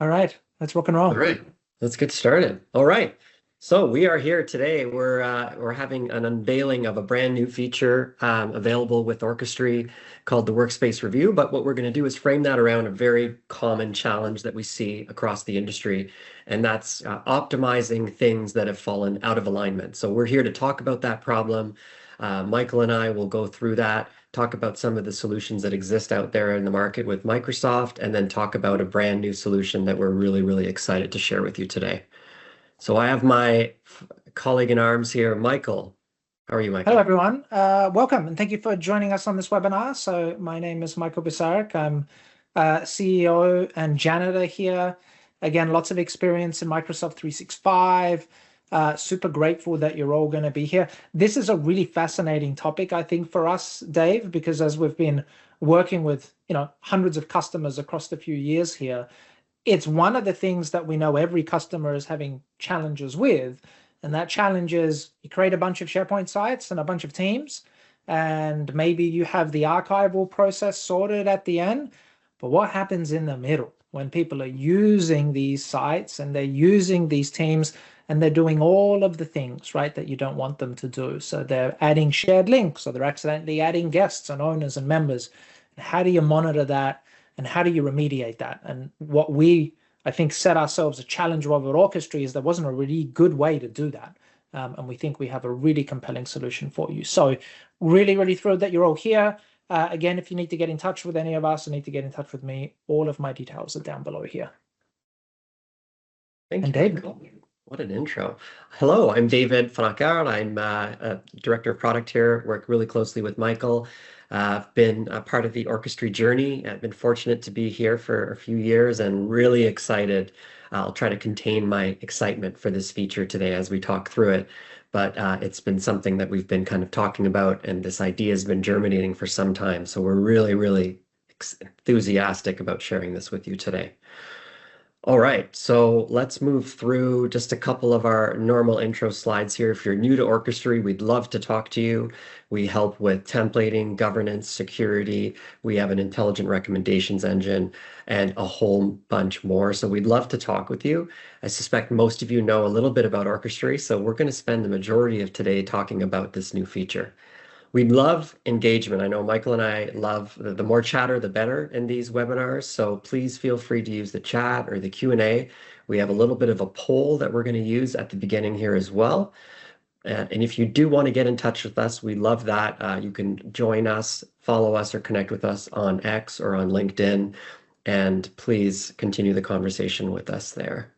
All right, let's rock and All roll. right, let's get started. All right. So we are here today. We're having an unveiling of a brand new feature available with Orchestry called the Workspace Review. But what we're going to do is frame that around a very common challenge that we see across the industry, and that's optimizing things that have fallen out of alignment. So we're here to talk about that problem. Michael and I will go through that, talk about some of the solutions that exist out there in the market with Microsoft, and then talk about a brand new solution that we're really, really excited to share with you today. So I have my colleague in arms here, Michael. How are you, Hello, Michael? everyone. Welcome, and thank you for joining us on this webinar. So my name is Michael Bisarik. I'm CEO and janitor here. Again, lots of experience in Microsoft 365. Super grateful that you're all going to be here. This is a really fascinating topic, I think, for us, Dave, because as we've been working with, hundreds of customers across the few years here, it's one of the things that we know every customer is having challenges with. And that challenge is you create a bunch of SharePoint sites and a bunch of teams, and maybe you have the archival process sorted at the end. But what happens in the middle when people are using these sites and they're using these teams and they're doing all of the things, right, that you don't want them to do? So they're adding shared links, or they're accidentally adding guests and owners and members. And how do you monitor that? And how do you remediate that? And what we, I think, set ourselves a challenge of at Orchestry is there wasn't a really good way to do that. And we think we have a really compelling solution for you. So really, really thrilled that you're all here. Again, if you need to get in touch with any of us or need to get in touch with me, all of my details are down below here. Thank And you, Dave. Michael. What an intro. Hello, I'm David Fanakar. I'm a director of product here, work really closely with Michael. I've been a part of the Orchestry journey. I've been fortunate to be here for a few years and really excited. I'll try to contain my excitement for this feature today as we talk through it. But it's been something that we've been kind of talking about, and this idea has been germinating for some time. So we're really, really enthusiastic about sharing this with you today. All right, so let's move through just a couple of our normal intro slides here. If you're new to Orchestry, we'd love to talk to you. We help with templating, governance, security. We have an intelligent recommendations engine and a whole bunch more. So we'd love to talk with you. I suspect most of you know a little bit about Orchestry, so we're going to spend the majority of today talking about this new feature. We love engagement. I know Michael and I love the more chatter, the better in these webinars. So please feel free to use the chat or the Q&A. We have a little bit of a poll that we're going to use at the beginning here as well. And if you do want to get in touch with us, we love that. You can join us, follow us, or connect with us on X or on LinkedIn. And please continue the conversation with us there.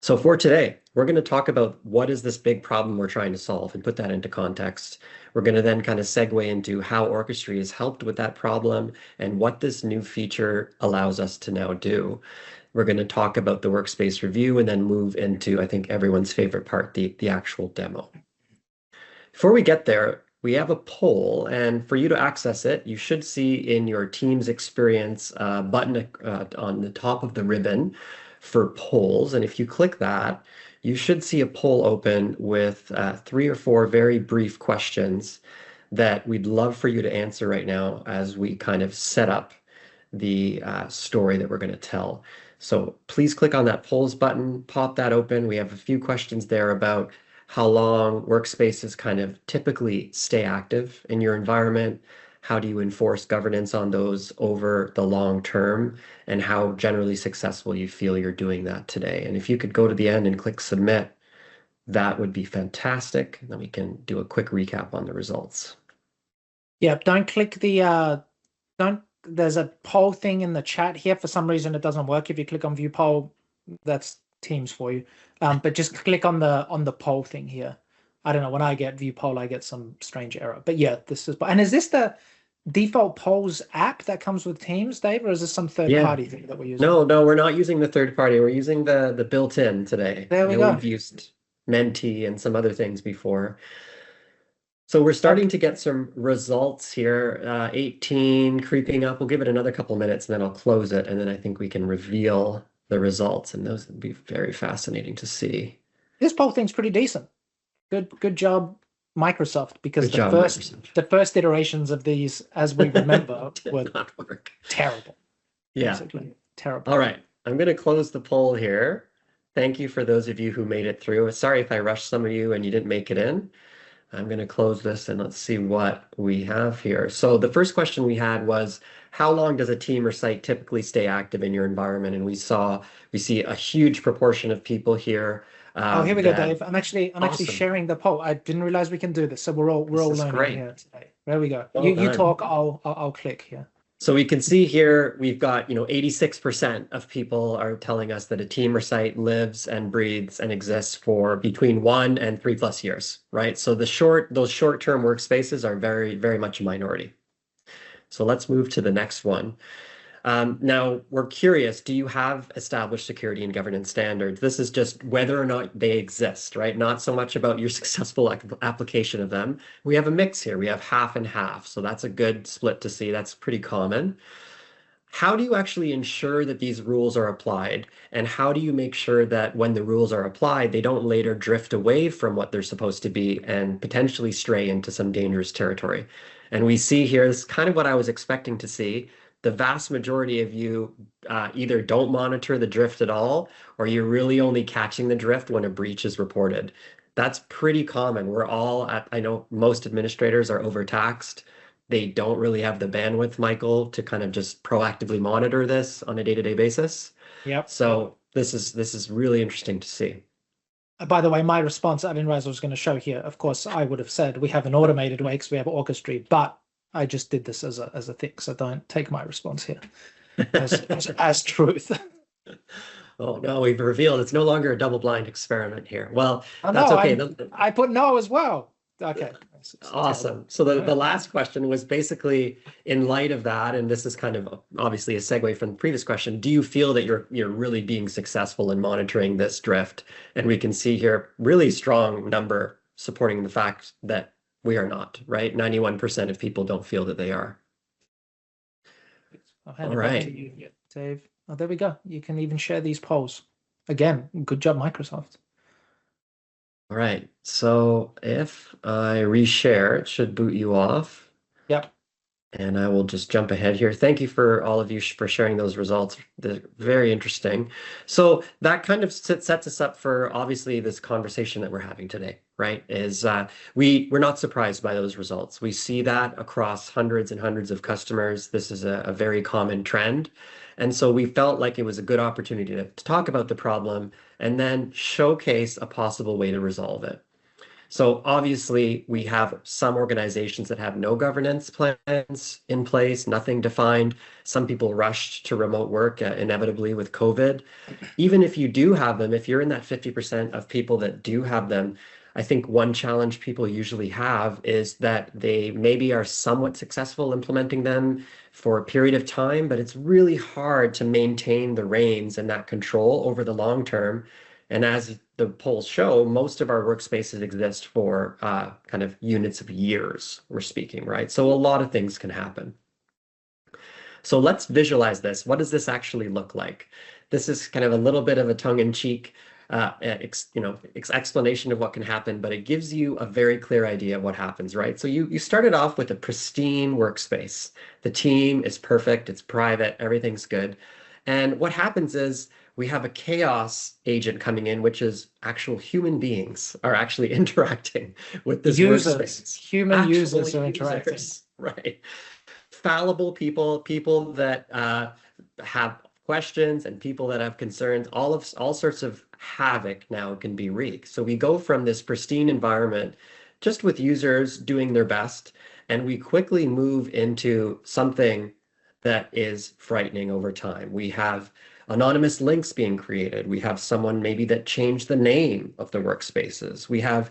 So for today, we're going to talk about what is this big problem we're trying to solve and put that into context. We're going to then kind of segue into how Orchestry has helped with that problem and what this new feature allows us to now do. We're going to talk about the workspace review and then move into, I think, everyone's favorite part, the actual demo. Before we get there, we have a poll, and for you to access it, you should see in your Teams experience button on the top of the ribbon for polls. And if you click that, you should see a poll open with 3 or 4 very brief questions that we'd love for you to answer right now as we kind of set up the story that we're going to tell. So please click on that polls button, pop that open. We have a few questions there about how long workspaces kind of typically stay active in your environment. How do you enforce governance on those over the long term, and how generally successful you feel you're doing that today? And if you could go to the end and click submit, that would be fantastic. Then we can do a quick recap on the results. Yeah, don't click the there's a poll thing in the chat here. For some reason it doesn't work. If you click on view poll, that's Teams for you. But just click on the poll thing here. I don't know, when I get view poll, I get some strange error. But yeah, this is, and is this the default polls app that comes with Teams, Dave, or is this some third-party thing that we're using? No, we're not using the third party. We're using the built-in today. There we go. We've used Menti and some other things before. So we're starting to get some results here. 18 creeping up. We'll give it another couple minutes and then I'll close it. And then I think we can reveal the results, and those would be very fascinating to see. This poll thing's pretty decent. Good job, Microsoft, because the first iterations of these, as we remember, did were not work. terrible. Yeah. Basically. Terrible. All right. I'm going to close the poll here. Thank you for those of you who made it through. Sorry if I rushed some of you and you didn't make it in. I'm going to close this and let's see what we have here. So the first question we had was, how long does a team or site typically stay active in your environment? And we see a huge proportion of people here Oh, here we go, that Dave. I'm actually awesome. sharing the poll. I didn't realize we can do this, so we're This all is learning great. here today. There we go. Well You done. talk. I'll click here. So we can see here we've got, 86% of people are telling us that a team or site lives and breathes and exists for between 1 and 3+ years, right? So those short-term workspaces are very, very much a minority. So let's move to the next one. Now, we're curious, do you have established security and governance standards? This is just whether or not they exist, right? Not so much about your successful application of them. We have a mix here. We have half and half. So that's a good split to see. That's pretty common. How do you actually ensure that these rules are applied? And how do you make sure that when the rules are applied, they don't later drift away from what they're supposed to be and potentially stray into some dangerous territory? And we see here, this is kind of what I was expecting to see. The vast majority of you either don't monitor the drift at all, or you're really only catching the drift when a breach is reported. That's pretty common. I know most administrators are overtaxed. They don't really have the bandwidth, Michael, to kind of just proactively monitor this on a day-to-day basis. Yep. So this is really interesting to see. By the way, my response, I didn't realize I was going to show here. Of course, I would have said we have an automated way because we have Orchestry, but I just did this as a thing, so don't take my response here as truth. Oh no, we've revealed it's no longer a double-blind experiment here. Well, Oh that's no, okay. I put no as well. Okay. Awesome. So the last question was basically in light of that, and this is kind of obviously a segue from the previous question, do you feel that you're really being successful in monitoring this drift? And we can see here really strong number supporting the fact that we are not, right? 91% of people don't feel that they are. I'll hand All it back right. to you, Dave. Oh, there we go. You can even share these polls. Again, good job, Microsoft. All right. So if I reshare, it should boot you off. Yep. And I will just jump ahead here. Thank you for all of you for sharing those results. They're very interesting. So that kind of sets us up for obviously this conversation that we're having today, right? We're not surprised by those results. We see that across hundreds and hundreds of customers. This is a very common trend. And so we felt like it was a good opportunity to talk about the problem and then showcase a possible way to resolve it. So obviously, we have some organizations that have no governance plans in place, nothing defined. Some people rushed to remote work inevitably with COVID. Even if you do have them, if you're in that 50% of people that do have them, I think one challenge people usually have is that they maybe are somewhat successful implementing them for a period of time, but it's really hard to maintain the reins and that control over the long term. And as the polls show, most of our workspaces exist for kind of units of years, we're speaking, right? So a lot of things can happen. So let's visualize this. What does this actually look like? This is kind of a little bit of a tongue-in-cheek explanation of what can happen, but it gives you a very clear idea of what happens, right? So you started off with a pristine workspace. The team is perfect, it's private, everything's good. And what happens is we have a chaos agent coming in, which is actual human beings are actually interacting with this workspace. Human users are interacting. Right. Fallible people that have questions and people that have concerns, all sorts of havoc now can be wreaked. So we go from this pristine environment just with users doing their best, and we quickly move into something that is frightening over time. We have anonymous links being created. We have someone maybe that changed the name of the workspaces. We have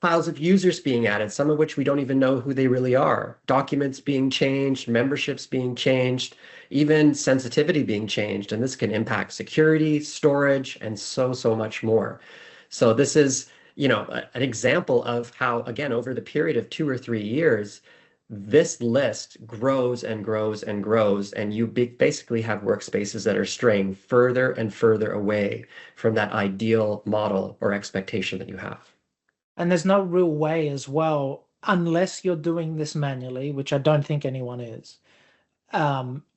piles of users being added, some of which we don't even know who they really are. Documents being changed, memberships being changed, even sensitivity being changed. And this can impact security, storage, and so much more. So this is, an example of how, again, over the period of 2 or 3 years, this list grows and grows and grows, and you basically have workspaces that are straying further and further away from that ideal model or expectation that you have. And there's no real way as well, unless you're doing this manually, which I don't think anyone is,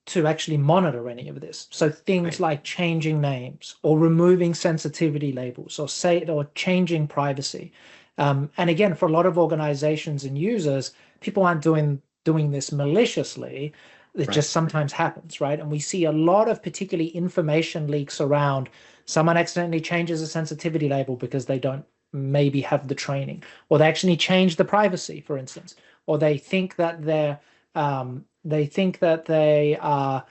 to actually monitor any of this. So things Right. like changing names or removing sensitivity labels or changing privacy. And again, for a lot of organizations and users, people aren't doing this maliciously. It Right. just sometimes happens, right? And we see a lot of particularly information leaks around someone accidentally changes a sensitivity label because they don't maybe have the training, or they actually change the privacy, for instance, or they think that they are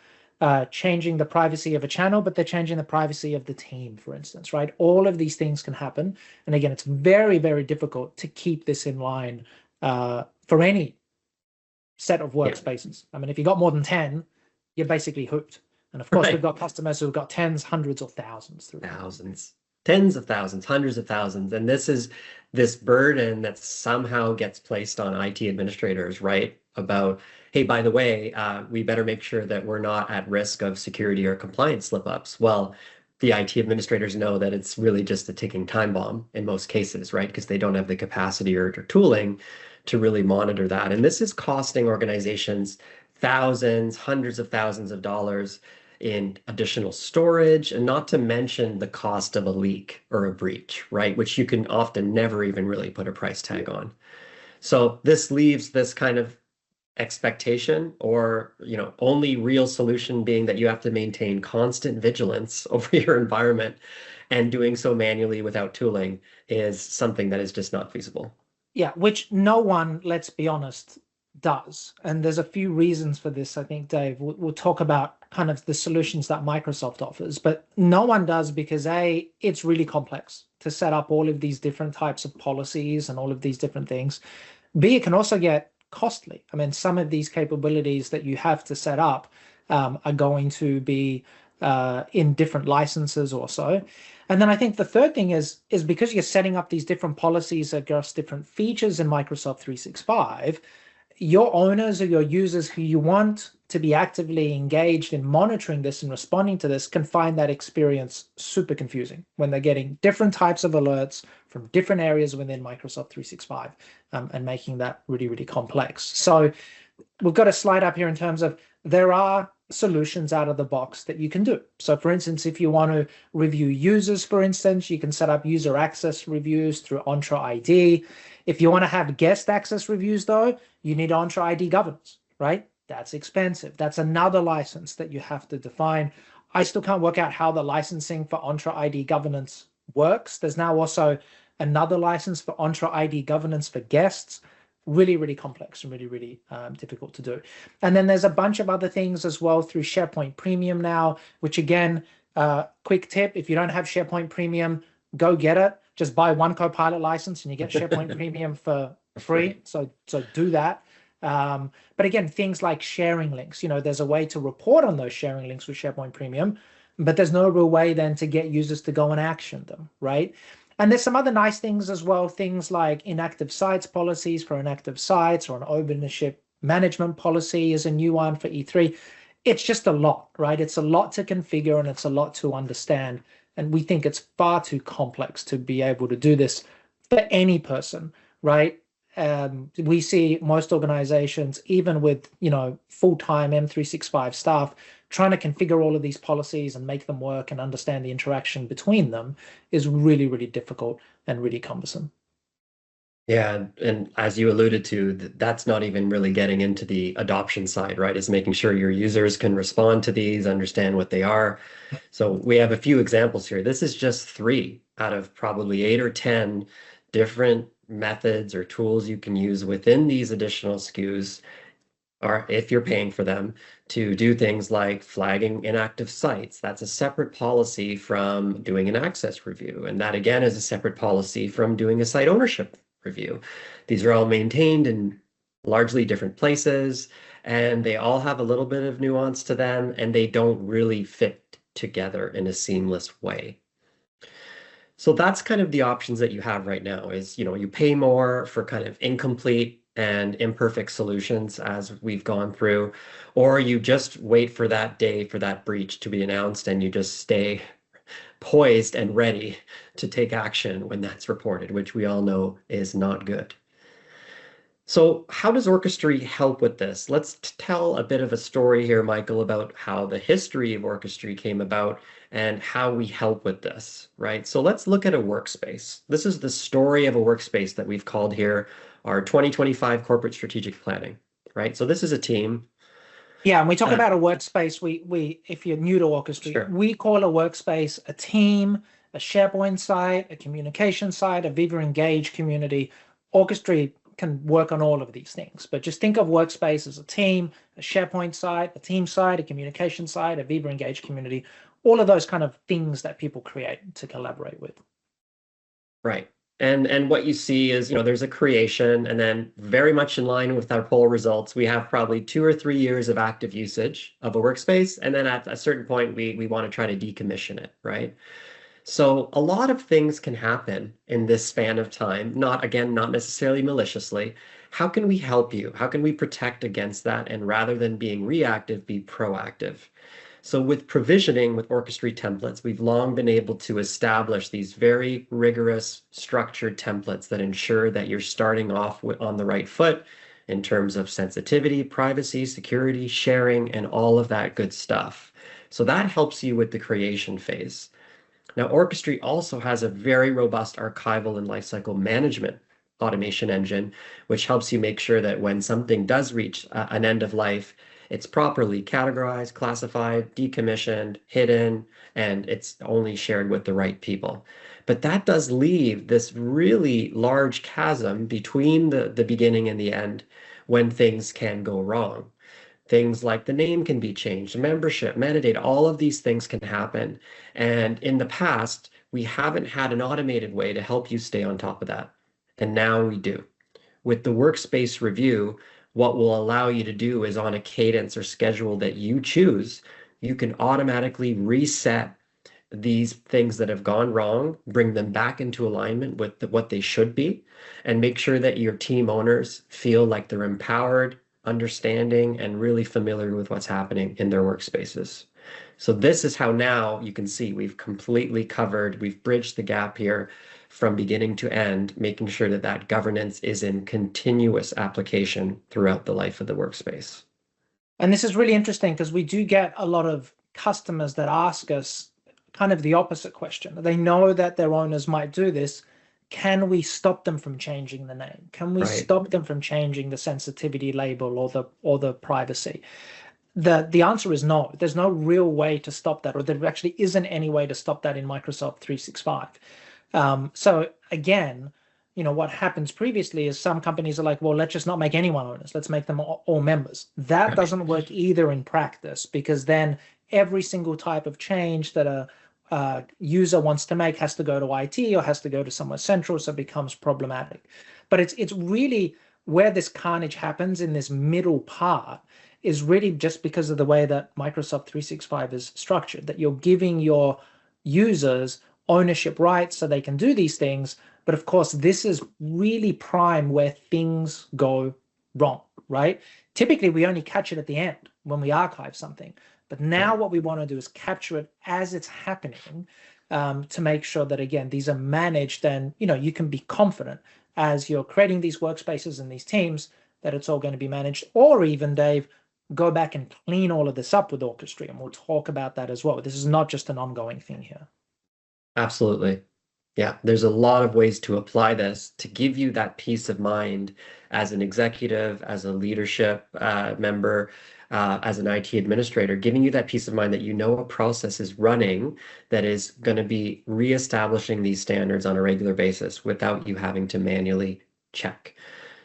changing the privacy of a channel, but they're changing the privacy of the team, for instance, right? All of these things can happen. And again, it's very, very difficult to keep this in line for any set of Yeah. workspaces. I mean, if you got more than 10, you're basically hooked. And of course, we've Right. got customers who've got tens, hundreds, or thousands through them. Thousands, tens of thousands, hundreds of thousands. And this is this burden that somehow gets placed on IT administrators, right? About, hey, by the way, we better make sure that we're not at risk of security or compliance slip-ups. Well, the IT administrators know that it's really just a ticking time bomb in most cases, right? Because they don't have the capacity or tooling to really monitor that. And this is costing organizations thousands, hundreds of thousands of dollars in additional storage, and not to mention the cost of a leak or a breach, right? Which you can often never even really put a price tag on. So this leaves this kind of expectation, or only real solution being that you have to maintain constant vigilance over your environment, and doing so manually without tooling is something that is just not feasible. Yeah, which no one, let's be honest, does. And there's a few reasons for this, I think, Dave. We'll talk about kind of the solutions that Microsoft offers, but no one does because A, it's really complex to set up all of these different types of policies and all of these different things. B, it can also get costly. I mean, some of these capabilities that you have to set up are going to be in different licenses or so. And then I think the third thing is because you're setting up these different policies across different features in Microsoft 365, your owners or your users who you want to be actively engaged in monitoring this and responding to this can find that experience super confusing when they're getting different types of alerts from different areas within Microsoft 365 and making that really, really complex. So we've got a slide up here in terms of there are solutions out of the box that you can do. So for instance, if you want to review users, for instance, you can set up user access reviews through Entra ID. If you want to have guest access reviews, though, you need Entra ID governance, right? That's expensive. That's another license that you have to define. I still can't work out how the licensing for Entra ID governance works. There's now also another license for Entra ID governance for guests. Really, really complex and really, really difficult to do. And then there's a bunch of other things as well through SharePoint Premium now, which again, quick tip, if you don't have SharePoint Premium, go get it. Just buy one Copilot license and you get SharePoint Premium for free. So do that. But again, things like sharing links, there's a way to report on those sharing links with SharePoint Premium, but there's no real way then to get users to go and action them, right? And there's some other nice things as well, things like inactive sites policies for inactive sites, or an ownership management policy is a new one for E3. It's just a lot, right? It's a lot to configure and it's a lot to understand. And we think it's far too complex to be able to do this for any person, right? We see most organizations, even with full-time M365 staff, trying to configure all of these policies and make them work and understand the interaction between them is really, really difficult and really cumbersome. Yeah, and as you alluded to, that's not even really getting into the adoption side, right? Is making sure your users can respond to these, understand what they are. So we have a few examples here. This is just 3 out of probably 8 or 10 different methods or tools you can use within these additional SKUs, or if you're paying for them, to do things like flagging inactive sites. That's a separate policy from doing an access review. And that again is a separate policy from doing a site ownership review. These are all maintained in largely different places, and they all have a little bit of nuance to them, and they don't really fit together in a seamless way. So that's kind of the options that you have right now is, you pay more for kind of incomplete and imperfect solutions as we've gone through, or you just wait for that day for that breach to be announced and you just stay poised and ready to take action when that's reported, which we all know is not good. So how does Orchestry help with this? Let's tell a bit of a story here, Michael, about how the history of Orchestry came about and how we help with this, right? So let's look at a workspace. This is the story of a workspace that we've called here our 2025 Corporate Strategic Planning, right? So this is a team. Yeah, and we talk Uh, about a workspace. We if you're new to Orchestry, sure. we call a workspace a team, a SharePoint site, a communication site, a Viva Engage community. Orchestry can work on all of these things, but just think of workspace as a team, a SharePoint site, a team site, a communication site, a Viva Engage community, all of those kind of things that people create to collaborate with. Right. And what you see is, there's a creation, and then very much in line with our poll results, we have probably 2 or 3 years of active usage of a workspace, and then at a certain point, we want to try to decommission it, right? So a lot of things can happen in this span of time, not necessarily maliciously. How can we help you? How can we protect against that? And rather than being reactive, be proactive. So with provisioning with Orchestry templates, we've long been able to establish these very rigorous structured templates that ensure that you're starting off on the right foot in terms of sensitivity, privacy, security, sharing, and all of that good stuff. So that helps you with the creation phase. Now, Orchestry also has a very robust archival and lifecycle management automation engine, which helps you make sure that when something does reach an end of life, it's properly categorized, classified, decommissioned, hidden, and it's only shared with the right people. But that does leave this really large chasm between the beginning and the end when things can go wrong. Things like the name can be changed, membership, metadata, all of these things can happen. And in the past, we haven't had an automated way to help you stay on top of that. And now we do. With the workspace review, what will allow you to do is on a cadence or schedule that you choose, you can automatically reset these things that have gone wrong, bring them back into alignment with what they should be, and make sure that your team owners feel like they're empowered, understanding, and really familiar with what's happening in their workspaces. So this is how now you can see we've completely covered, we've bridged the gap here from beginning to end, making sure that that governance is in continuous application throughout the life of the workspace. And this is really interesting because we do get a lot of customers that ask us kind of the opposite question. They know that their owners might do this. Can we stop them from changing the name? Can we Right. stop them from changing the sensitivity label or the privacy? The answer is no. There's no real way to stop that, or there actually isn't any way to stop that in Microsoft 365. So again, what happens previously is some companies are like, well, let's just not make anyone owners. Let's make them all members. That Right. doesn't work either in practice, because then every single type of change that a user wants to make has to go to IT or has to go to somewhere central, so it becomes problematic. But it's really where this carnage happens in this middle part is really just because of the way that Microsoft 365 is structured, that you're giving your users ownership rights so they can do these things. But of course, this is really prime where things go wrong, right? Typically, we only catch it at the end when we archive something. But now Right. what we want to do is capture it as it's happening, to make sure that, again, these are managed, and you can be confident as you're creating these workspaces and these teams that it's all going to be managed. Or even, Dave, go back and clean all of this up with Orchestry, and we'll talk about that as well. This is not just an ongoing thing here. Absolutely. Yeah, there's a lot of ways to apply this to give you that peace of mind as an executive, as a leadership member, as an IT administrator, giving you that peace of mind that a process is running that is going to be reestablishing these standards on a regular basis without you having to manually check.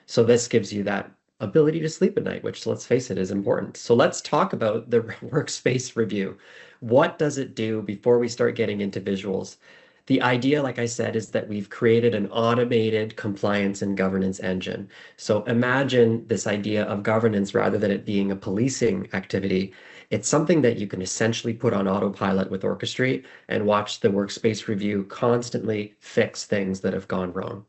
So this gives you that ability to sleep at night, which, let's face it, is important. So let's talk about the workspace review. What does it do before we start getting into visuals? The idea, like I said, is that we've created an automated compliance and governance engine. So imagine this idea of governance rather than it being a policing activity. It's something that you can essentially put on autopilot with Orchestrate and watch the workspace review constantly fix things that have gone wrong.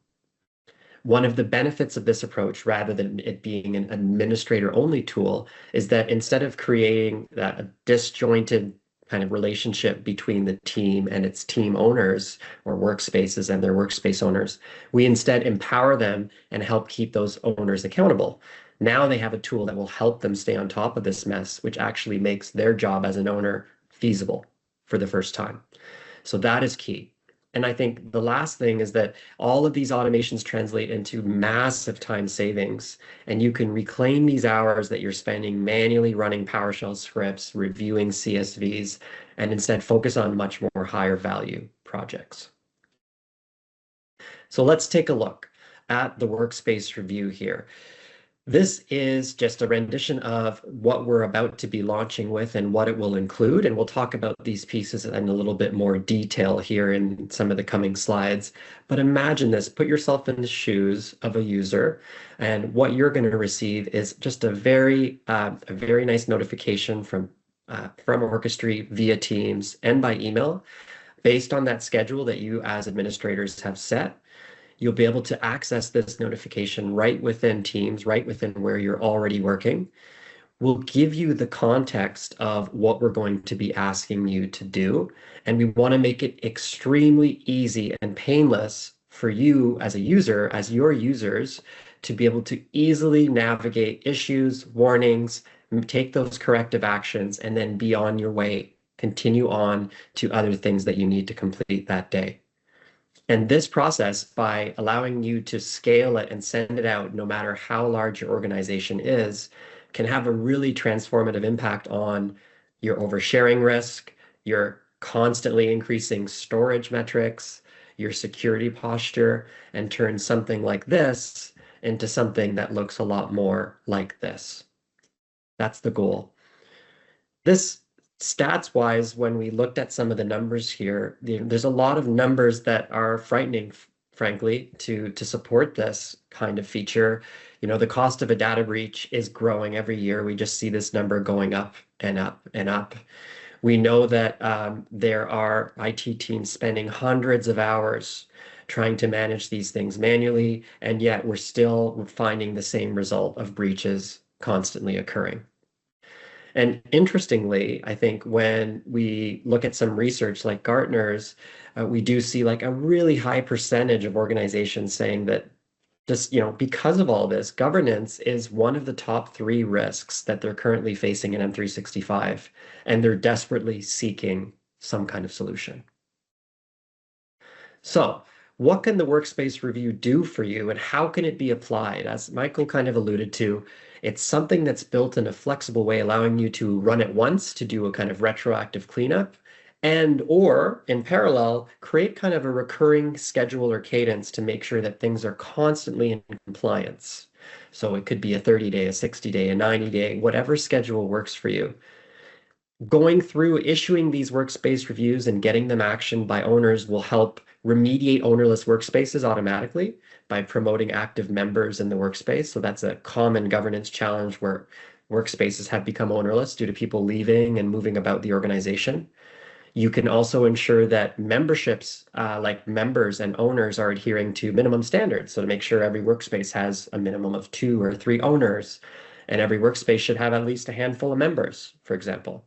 One of the benefits of this approach, rather than it being an administrator-only tool, is that instead of creating that disjointed kind of relationship between the team and its team owners or workspaces and their workspace owners. We instead empower them and help keep those owners accountable. Now they have a tool that will help them stay on top of this mess, which actually makes their job as an owner feasible for the first time. So that is key. And I think the last thing is that all of these automations translate into massive time savings, and you can reclaim these hours that you're spending manually running PowerShell scripts, reviewing CSVs, and instead focus on much more higher value projects. So let's take a look at the workspace review here. This is just a rendition of what we're about to be launching with and what it will include. And we'll talk about these pieces in a little bit more detail here in some of the coming slides. But imagine this, put yourself in the shoes of a user, and what you're going to receive is just a very nice notification from Orchestry via Teams and by email based on that schedule that you as administrators have set. You'll be able to access this notification right within Teams, right within where you're already working. We'll give you the context of what we're going to be asking you to do. And we want to make it extremely easy and painless for you as a user, as your users, to be able to easily navigate issues, warnings, take those corrective actions, and then be on your way. Continue on to other things that you need to complete that day. And this process, by allowing you to scale it and send it out no matter how large your organization is, can have a really transformative impact on your oversharing risk, your constantly increasing storage metrics, your security posture, and turn something like this into something that looks a lot more like this. That's the goal. This stats-wise, when we looked at some of the numbers here, there's a lot of numbers that are frightening, frankly, to support this kind of feature. You know, the cost of a data breach is growing every year. We just see this number going up and up and up. We know that there are IT teams spending hundreds of hours trying to manage these things manually, and yet we're still finding the same result of breaches constantly occurring. And interestingly, I think when we look at some research like Gartner's, we do see like a really high percentage of organizations saying that just, because of all this, governance is one of the top 3 risks that they're currently facing in M365, and they're desperately seeking some kind of solution. So what can the Workspace Review do for you, and how can it be applied? As Michael kind of alluded to, it's something that's built in a flexible way, allowing you to run it once to do a kind of retroactive cleanup, or in parallel, create kind of a recurring schedule or cadence to make sure that things are constantly in compliance. So it could be a 30-day, a 60-day, a 90-day, whatever schedule works for you. Going through issuing these workspace reviews and getting them actioned by owners will help remediate ownerless workspaces automatically by promoting active members in the workspace. So that's a common governance challenge where workspaces have become ownerless due to people leaving and moving about the organization. You can also ensure that memberships, like members and owners, are adhering to minimum standards. So to make sure every workspace has a minimum of 2 or 3 owners, and every workspace should have at least a handful of members, for example.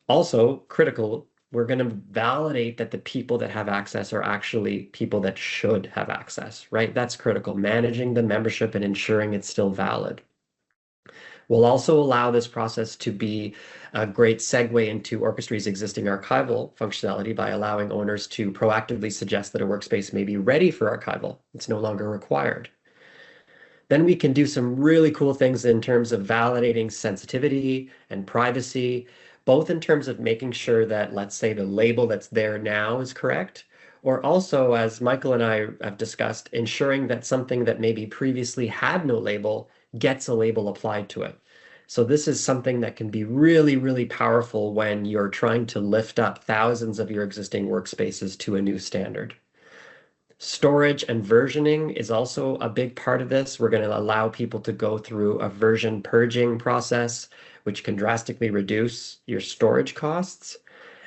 Also, critical, we're going to validate that the people that have access are actually people that should have access, right? That's critical, managing the membership and ensuring it's still valid. We'll also allow this process to be a great segue into Orchestry's existing archival functionality by allowing owners to proactively suggest that a workspace may be ready for archival. It's no longer required. Then we can do some really cool things in terms of validating sensitivity and privacy, both in terms of making sure that, let's say, the label that's there now is correct, or also, as Michael and I have discussed, ensuring that something that maybe previously had no label gets a label applied to it. So this is something that can be really, really powerful when you're trying to lift up thousands of your existing workspaces to a new standard. Storage and versioning is also a big part of this. We're going to allow people to go through a version purging process, which can drastically reduce your storage costs.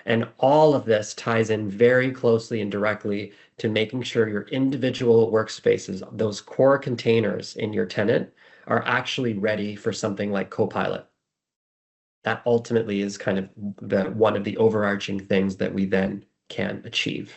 And all of this ties in very closely and directly to making sure your individual workspaces, those core containers in your tenant, are actually ready for something like Copilot. that ultimately is kind of one of the overarching things that we then can achieve.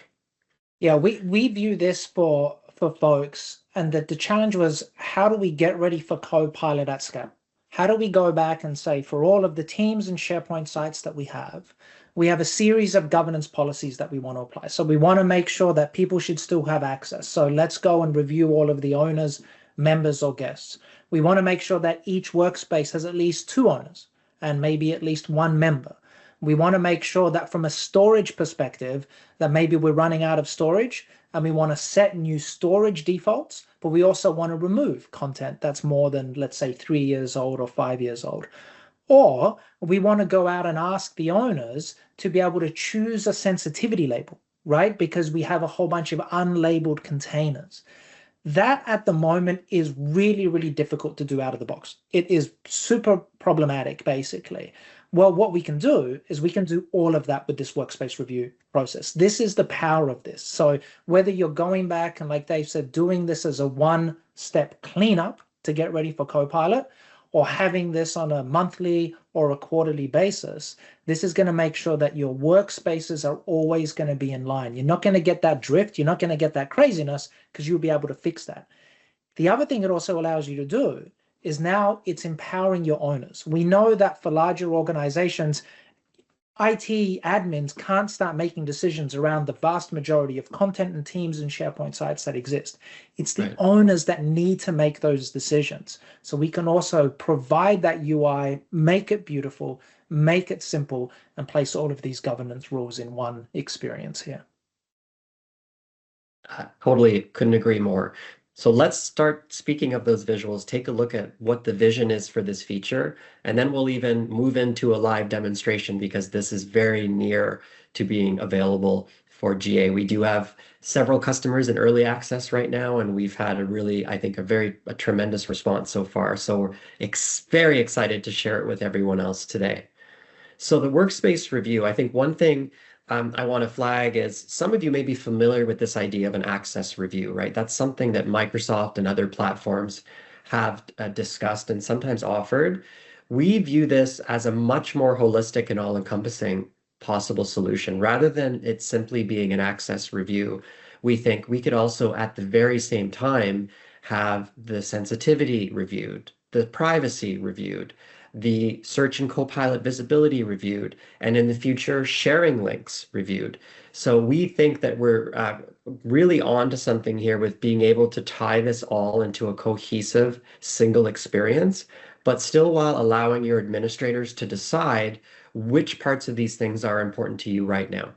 Yeah, we view this for folks, and that the challenge was, how do we get ready for Copilot at scale? How do we go back and say, for all of the Teams and SharePoint sites that we have a series of governance policies that we want to apply. So we want to make sure that people should still have access. So let's go and review all of the owners, members, or guests. We want to make sure that each workspace has at least 2 owners and maybe at least 1 member. We want to make sure that from a storage perspective, that maybe we're running out of storage and we want to set new storage defaults, but we also want to remove content that's more than, let's say, 3 years old or 5 years old. Or we want to go out and ask the owners to be able to choose a sensitivity label, right? Because we have a whole bunch of unlabeled containers. That at the moment is really, really difficult to do out of the box. It is super problematic, basically. Well, what we can do is we can do all of that with this workspace review process. This is the power of this. So whether you're going back and, like Dave said, doing this as a one-step cleanup to get ready for Copilot, or having this on a monthly or a quarterly basis, this is going to make sure that your workspaces are always going to be in line. You're not going to get that drift. You're not going to get that craziness, because you'll be able to fix that. The other thing it also allows you to do is now it's empowering your owners. We know that for larger organizations, IT admins can't start making decisions around the vast majority of content and Teams and SharePoint sites that exist. It's the owners that need to make those decisions. So we can also provide that UI, make it beautiful, make it simple, and place all of these governance rules in one experience here. Totally couldn't agree more. So let's start, speaking of those visuals, take a look at what the vision is for this feature, and then we'll even move into a live demonstration, because this is very near to being available for GA. We do have several customers in early access right now, and we've had a really, I think, a tremendous response so far. So we're very excited to share it with everyone else today. So the workspace review, I think one thing I want to flag is, some of you may be familiar with this idea of an access review, right? That's something that Microsoft and other platforms have discussed and sometimes offered. We view this as a much more holistic and all-encompassing possible solution. Rather than it simply being an access review, we think we could also, at the very same time, have the sensitivity reviewed, the privacy reviewed, the search and Copilot visibility reviewed, and in the future, sharing links reviewed. So we think that we're really on to something here with being able to tie this all into a cohesive single experience, but still while allowing your administrators to decide which parts of these things are important to you right now.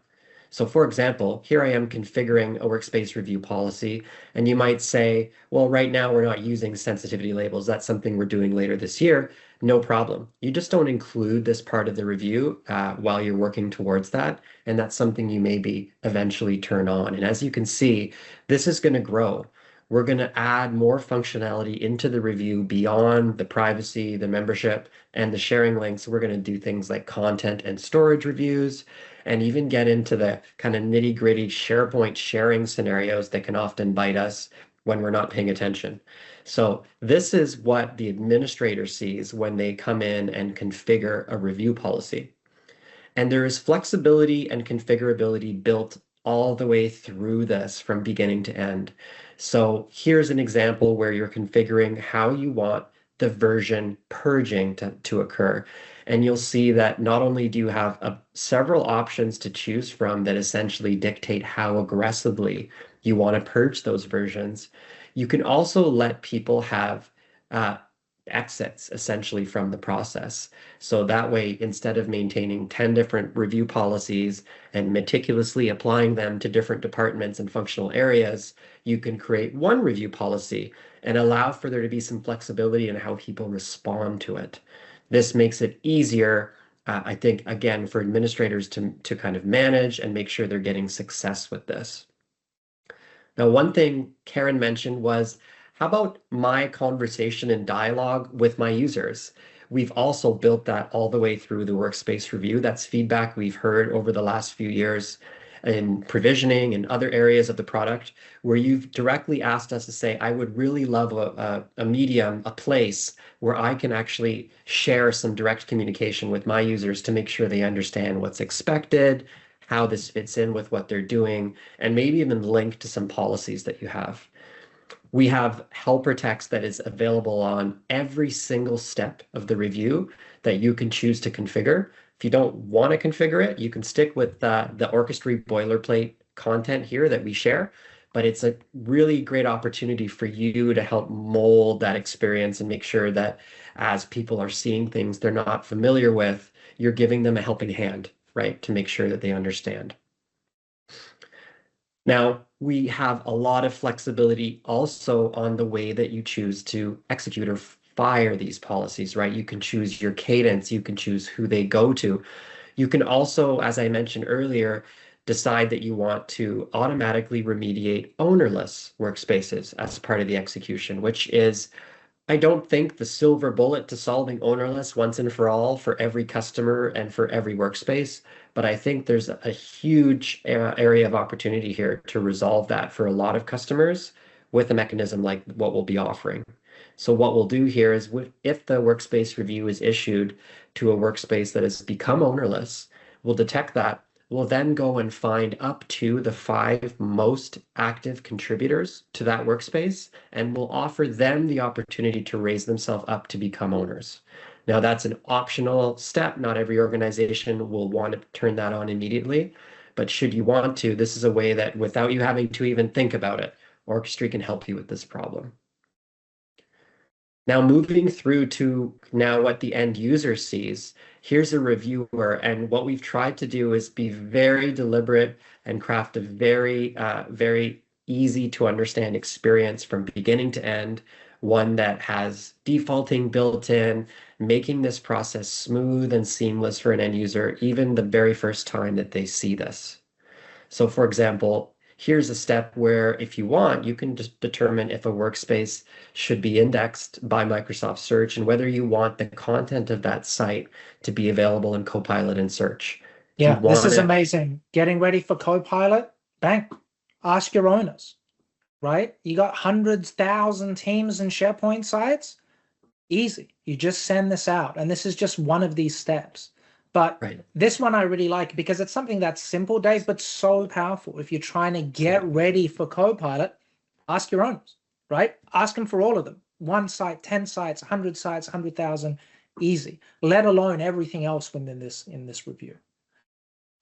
So for example, here I am configuring a workspace review policy, and you might say, well, right now we're not using sensitivity labels. That's something we're doing later this year. No problem. You just don't include this part of the review while you're working towards that, and that's something you maybe eventually turn on. And as you can see, this is going to grow. We're going to add more functionality into the review beyond the privacy, the membership, and the sharing links. We're going to do things like content and storage reviews, and even get into the kind of nitty-gritty SharePoint sharing scenarios that can often bite us when we're not paying attention. So this is what the administrator sees when they come in and configure a review policy. And there is flexibility and configurability built all the way through this from beginning to end. So here's an example where you're configuring how you want the version purging to occur. And you'll see that not only do you have several options to choose from that essentially dictate how aggressively you want to purge those versions, you can also let people have exits essentially from the process. So that way, instead of maintaining 10 different review policies and meticulously applying them to different departments and functional areas, you can create one review policy and allow for there to be some flexibility in how people respond to it. This makes it easier, I think, again, for administrators to kind of manage and make sure they're getting success with this. Now, one thing Karen mentioned was, how about my conversation and dialogue with my users? We've also built that all the way through the workspace review. That's feedback we've heard over the last few years. in provisioning and other areas of the product, where you've directly asked us to say, I would really love a medium, a place where I can actually share some direct communication with my users to make sure they understand what's expected, how this fits in with what they're doing, and maybe even link to some policies that you have. We have helper text that is available on every single step of the review that you can choose to configure. If you don't want to configure it, you can stick with the Orchestry boilerplate content here that we share, but it's a really great opportunity for you to help mold that experience and make sure that as people are seeing things they're not familiar with, you're giving them a helping hand, right, to make sure that they understand. Now, we have a lot of flexibility also on the way that you choose to execute or fire these policies, right? You can choose your cadence, you can choose who they go to. You can also, as I mentioned earlier, decide that you want to automatically remediate ownerless workspaces as part of the execution, which is, I don't think, the silver bullet to solving ownerless once and for all for every customer and for every workspace. But I think there's a huge area of opportunity here to resolve that for a lot of customers with a mechanism like what we'll be offering. So what we'll do here is if the workspace review is issued to a workspace that has become ownerless, we'll detect that. We'll then go and find up to the 5 most active contributors to that workspace, and we'll offer them the opportunity to raise themselves up to become owners. Now, that's an optional step. Not every organization will want to turn that on immediately, but should you want to, this is a way that without you having to even think about it, Orchestry can help you with this problem. Now, moving through to now what the end user sees, here's a reviewer, and what we've tried to do is be very deliberate and craft a very easy to understand experience from beginning to end, one that has defaulting built in, making this process smooth and seamless for an end user, even the very first time that they see this. So for example, here's a step where if you want, you can just determine if a workspace should be indexed by Microsoft Search and whether you want the content of that site to be available in Copilot and Search. Yeah, this is amazing. Getting ready for Copilot, bang, ask your owners, right? You got hundreds, thousands Teams and SharePoint sites. Easy. You just send this out. And this is just one of these steps. But this one I really like because it's something that's simple, Dave, but so powerful. If you're trying to get ready for Copilot, ask your owners, right? Ask them for all of them. 1 site, 10 sites, 100 sites, 100,000, easy. Let alone everything else within this review.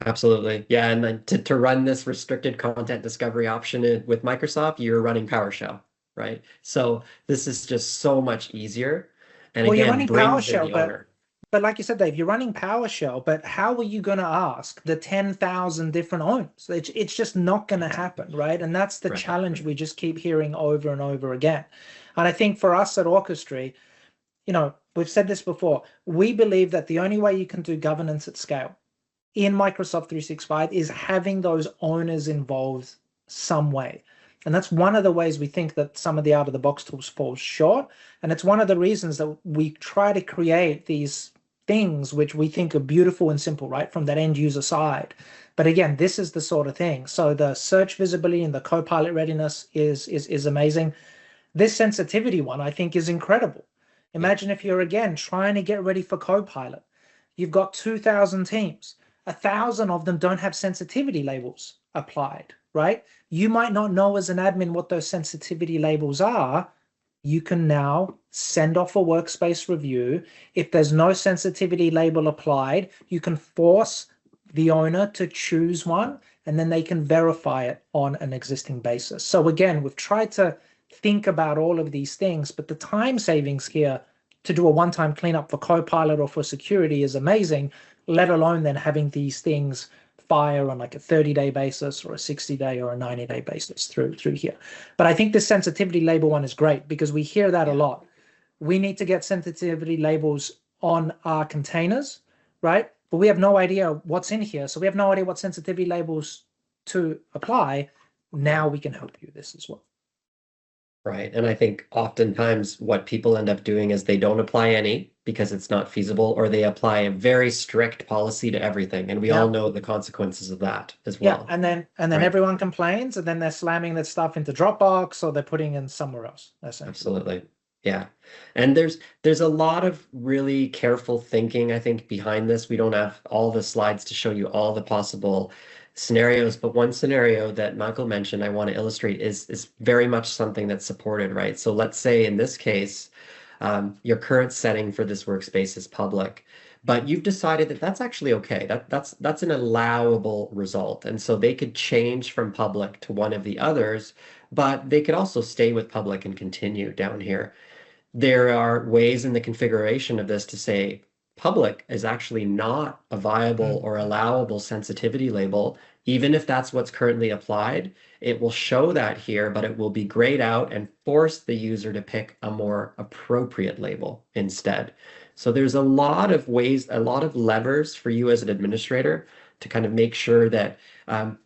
Absolutely. Yeah, and then to run this restricted content discovery option with Microsoft, you're running PowerShell, right? So this is just so much easier. And well, again, you're running brings in PowerShell, the owner. But like you said, Dave, you're running PowerShell, but how are you going to ask the 10,000 different owners? It's just not going to happen, right? And that's the challenge we just keep hearing over and over again. And I think for us at Orchestry, we've said this before, we believe that the only way you can do governance at scale in Microsoft 365 is having those owners involved some way. And that's one of the ways we think that some of the out-of-the-box tools fall short. And it's one of the reasons that we try to create these things which we think are beautiful and simple, right, from that end user side. But again, this is the sort of thing. So the search visibility and the Copilot readiness is amazing. This sensitivity one, I think, is incredible. Imagine if you're, again, trying to get ready for Copilot. You've got 2,000 teams. 1,000 of them don't have sensitivity labels applied, right? You might not know as an admin what those sensitivity labels are. You can now send off a workspace review. If there's no sensitivity label applied, you can force the owner to choose one, and then they can verify it on an existing basis. So again, we've tried to think about all of these things, but the time savings here to do a one-time cleanup for Copilot or for security is amazing, let alone then having these things fire on like a 30-day basis or a 60-day or a 90-day basis through here. But I think this sensitivity label one is great because we hear that a lot. We need to get sensitivity labels on our containers, right? But we have no idea what's in here. So we have no idea what sensitivity labels to apply. Now we can help you with this as well. Right. And I think oftentimes what people end up doing is they don't apply any because it's not feasible, or they apply a very strict policy to everything. And we all Yeah. know the consequences of that as Yeah, well. and then Right. everyone complains, and then they're slamming that stuff into Dropbox or they're putting in somewhere else, essentially. Absolutely. Yeah. And there's a lot of really careful thinking, I think, behind this. We don't have all the slides to show you all the possible scenarios, but one scenario that Michael mentioned I want to illustrate is very much something that's supported, right? So let's say in this case, your current setting for this workspace is public, but you've decided that that's actually okay. That's an allowable result. And so they could change from public to one of the others, but they could also stay with public and continue down here. There are ways in the configuration of this to say public is actually not a viable Mm. or allowable sensitivity label. Even if that's what's currently applied, it will show that here, but it will be grayed out and force the user to pick a more appropriate label instead. So there's a lot of ways, a lot of levers for you as an administrator to kind of make sure that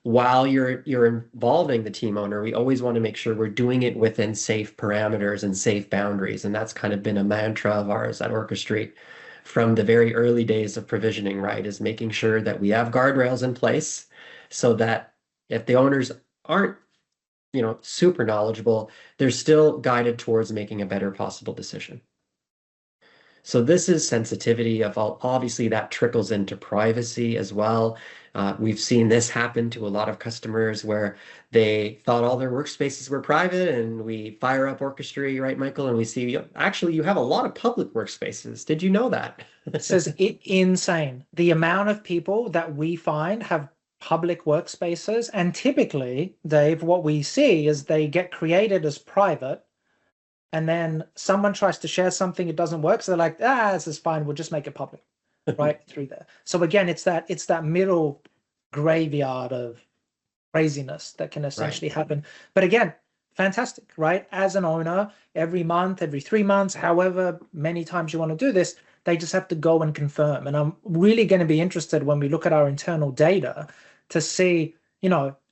while you're involving the team owner, we always want to make sure we're doing it within safe parameters and safe boundaries. And that's kind of been a mantra of ours at Orchestry from the very early days of provisioning, right? Is making sure that we have guardrails in place so that if the owners aren't, super knowledgeable, they're still guided towards making a better possible decision. So this is sensitivity of all, obviously that trickles into privacy as well. We've seen this happen to a lot of customers where they thought all their workspaces were private, and we fire up Orchestry, right, Michael? And we see, actually, you have a lot of public workspaces. Did you know that? This is insane. The amount of people that we find have public workspaces, and typically, Dave, what we see is they get created as private, and then someone tries to share something, it doesn't work, so they're like, this is fine, we'll just make it public right through there. So again, it's that middle graveyard of craziness that can essentially happen. But again, fantastic, right? As an owner, every month, every 3 months, however many times you want to do this, they just have to go and confirm. And I'm really going to be interested when we look at our internal data to see,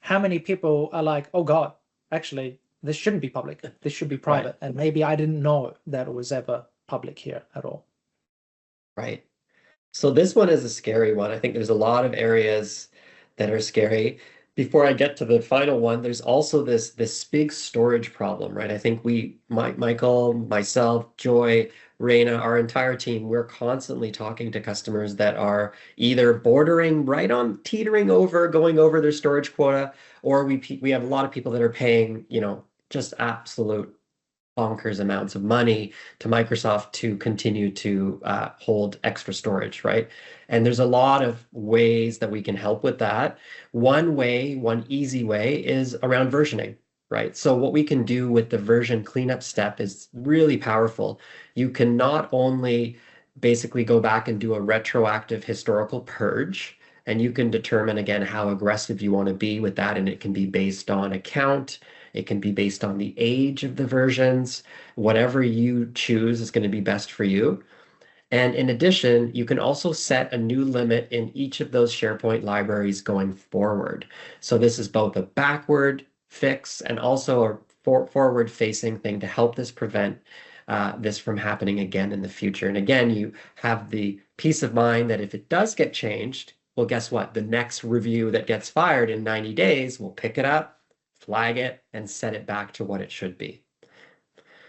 how many people are like, oh God, actually, this shouldn't be public. This should be private. Right. And maybe I didn't know that it was ever public here at all. Right. So this one is a scary one. I think there's a lot of areas that are scary. Before I get to the final one, there's also this big storage problem, right? I think Michael, myself, Joy, Reina, our entire team, we're constantly talking to customers that are either bordering right on teetering over, going over their storage quota, or we have a lot of people that are paying, just absolute bonkers amounts of money to Microsoft to continue to hold extra storage, right? And there's a lot of ways that we can help with that. One easy way is around versioning, right? So what we can do with the version cleanup step is really powerful. You can not only basically go back and do a retroactive historical purge, and you can determine again how aggressive you want to be with that, and it can be based on account. It can be based on the age of the versions. Whatever you choose is going to be best for you. And in addition, you can also set a new limit in each of those SharePoint libraries going forward. So this is both a backward fix and also a forward-facing thing to help this prevent this from happening again in the future. And again, you have the peace of mind that if it does get changed, well, guess what? The next review that gets fired in 90 days will pick it up, flag it, and set it back to what it should be.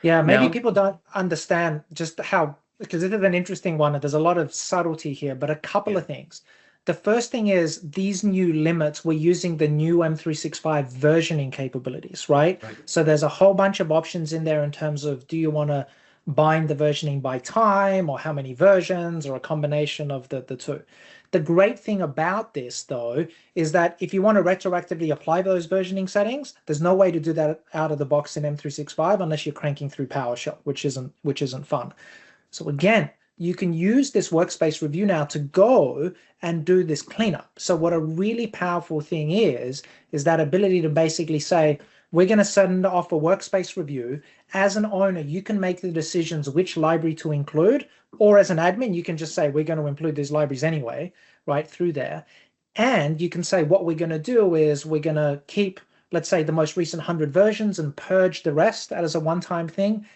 Yeah, maybe Now, people don't understand just how, because it is an interesting one, and there's a lot of subtlety here, but a couple of things. The first thing is these new limits, we're using the new M365 versioning capabilities, right? So there's a whole bunch of options in there in terms of, do you want to bind the versioning by time or how many versions or a combination of the two? The great thing about this, though, is that if you want to retroactively apply those versioning settings, there's no way to do that out of the box in M365 unless you're cranking through PowerShell, which isn't fun. So again, you can use this workspace review now to go and do this cleanup. So what a really powerful thing is that ability to basically say, we're going to send off a workspace review. As an owner, you can make the decisions which library to include, or as an admin, you can just say, we're going to include these libraries anyway, right through there. And you can say, what we're going to do is we're going to keep let's say, the most recent 100 versions and purge the rest as a one-time thing,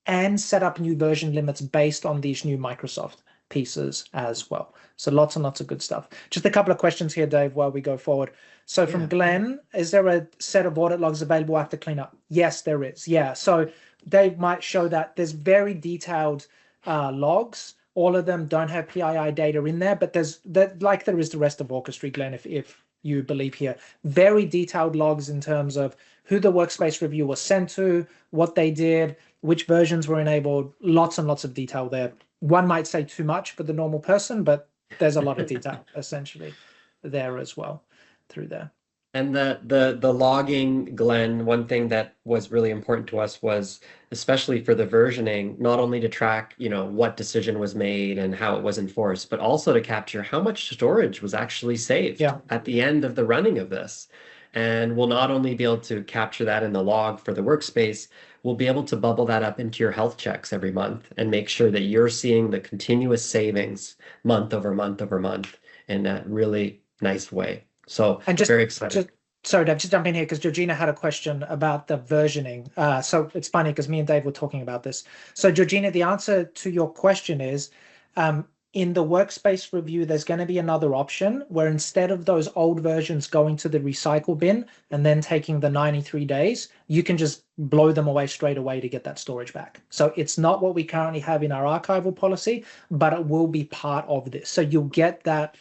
and set up new version limits based on these new Microsoft pieces as well. So lots and lots of good stuff. Just a couple of questions here, Dave, while we go forward. So from Glenn, is there a set of audit logs available after cleanup? Yes, there is. Yeah. So Dave might show that there's very detailed logs. All of them don't have PII data in there, but there's that, like there is the rest of Orchestry, Glenn, if you believe here, very detailed logs in terms of who the workspace review was sent to, what they did, which versions were enabled, lots and lots of detail there. One might say too much for the normal person, but there's a lot of detail essentially there as well through there. And the logging, Glenn, one thing that was really important to us was, especially for the versioning, not only to track, what decision was made and how it was enforced, but also to capture how much storage was actually saved at the end of the running of this. And we'll not only be able to capture that in the log for the workspace, we'll be able to bubble that up into your health checks every month and make sure that you're seeing the continuous savings month over month over month in a really nice way. So and very excited. Sorry, Dave, just jump in here because Georgina had a question about the versioning. So it's funny because me and Dave were talking about this. So Georgina, the answer to your question is, in the workspace review, there's going to be another option where instead of those old versions going to the recycle bin and then taking the 93 days, you can just blow them away straight away to get that storage back. So it's not what we currently have in our archival policy, but it will be part of this. So you'll get that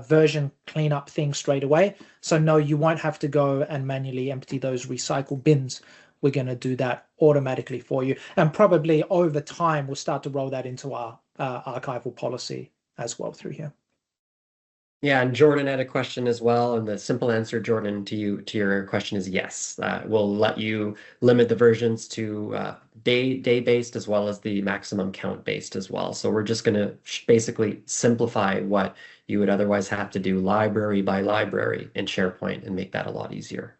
version cleanup thing straight away. So no, you won't have to go and manually empty those recycle bins. We're going to do that automatically for you. And probably over time, we'll start to roll that into our archival policy as well through here. Yeah, and Jordan had a question as well, and the simple answer, Jordan, to your question is yes. We'll let you limit the versions to day-based as well as the maximum count-based as well. So we're just going to basically simplify what you would otherwise have to do library by library in SharePoint and make that a lot easier.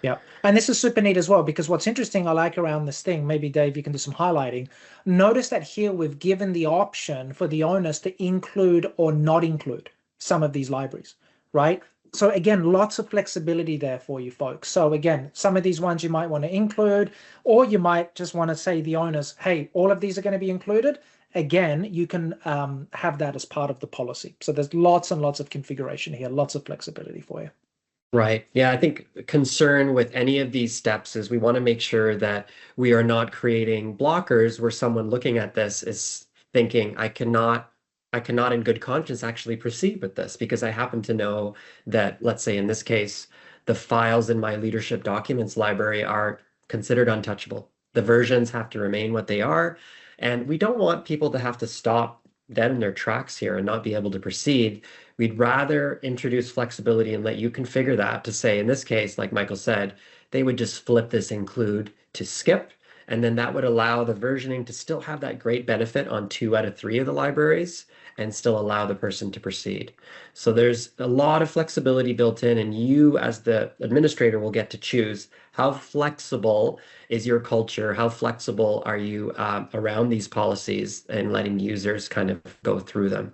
Yeah, and this is super neat as well, because what's interesting I like around this thing, maybe Dave, you can do some highlighting. Notice that here we've given the option for the owners to include or not include some of these libraries, right? So again, lots of flexibility there for you folks. So again, some of these ones you might want to include, or you might just want to say the owners, hey, all of these are going to be included. Again, you can have that as part of the policy. So there's lots and lots of configuration here, lots of flexibility for you. Right. Yeah, I think concern with any of these steps is we want to make sure that we are not creating blockers where someone looking at this is thinking, I cannot in good conscience actually proceed with this because I happen to know that, let's say in this case, the files in my leadership documents library are considered untouchable. The versions have to remain what they are. And we don't want people to have to stop dead in their tracks here and not be able to proceed. We'd rather introduce flexibility and let you configure that to say, in this case, like Michael said, they would just flip this include to skip. And then that would allow the versioning to still have that great benefit on 2 out of 3 of the libraries and still allow the person to proceed. So there's a lot of flexibility built in, and you as the administrator will get to choose how flexible is your culture, how flexible are you around these policies and letting users kind of go through them.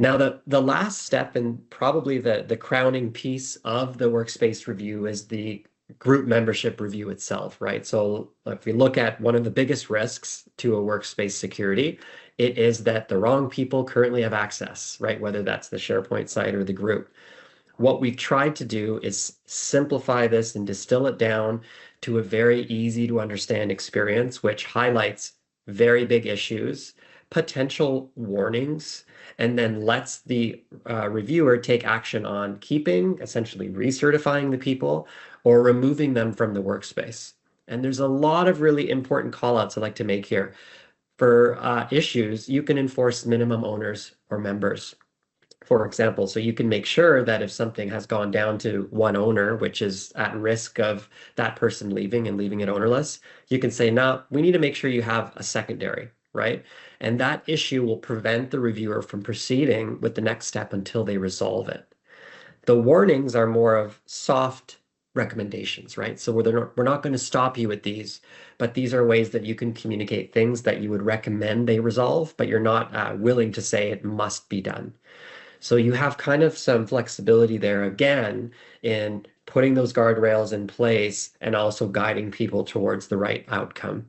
Now, the last step and probably the crowning piece of the workspace review is the group membership review itself, right? So if we look at one of the biggest risks to a workspace security, it is that the wrong people currently have access, right? Whether that's the SharePoint site or the group. What we've tried to do is simplify this and distill it down to a very easy to understand experience, which highlights very big issues, potential warnings, and then lets the reviewer take action on keeping, essentially recertifying the people, or removing them from the workspace. And there's a lot of really important callouts I'd like to make here. For issues, you can enforce minimum owners or members, for example. So you can make sure that if something has gone down to one owner, which is at risk of that person leaving and leaving it ownerless, you can say, no, we need to make sure you have a secondary, right? And that issue will prevent the reviewer from proceeding with the next step until they resolve it. The warnings are more of soft recommendations, right? So we're not going to stop you with these, but these are ways that you can communicate things that you would recommend they resolve, but you're not willing to say it must be done. So you have kind of some flexibility there again in putting those guardrails in place, and also guiding people towards the right outcome.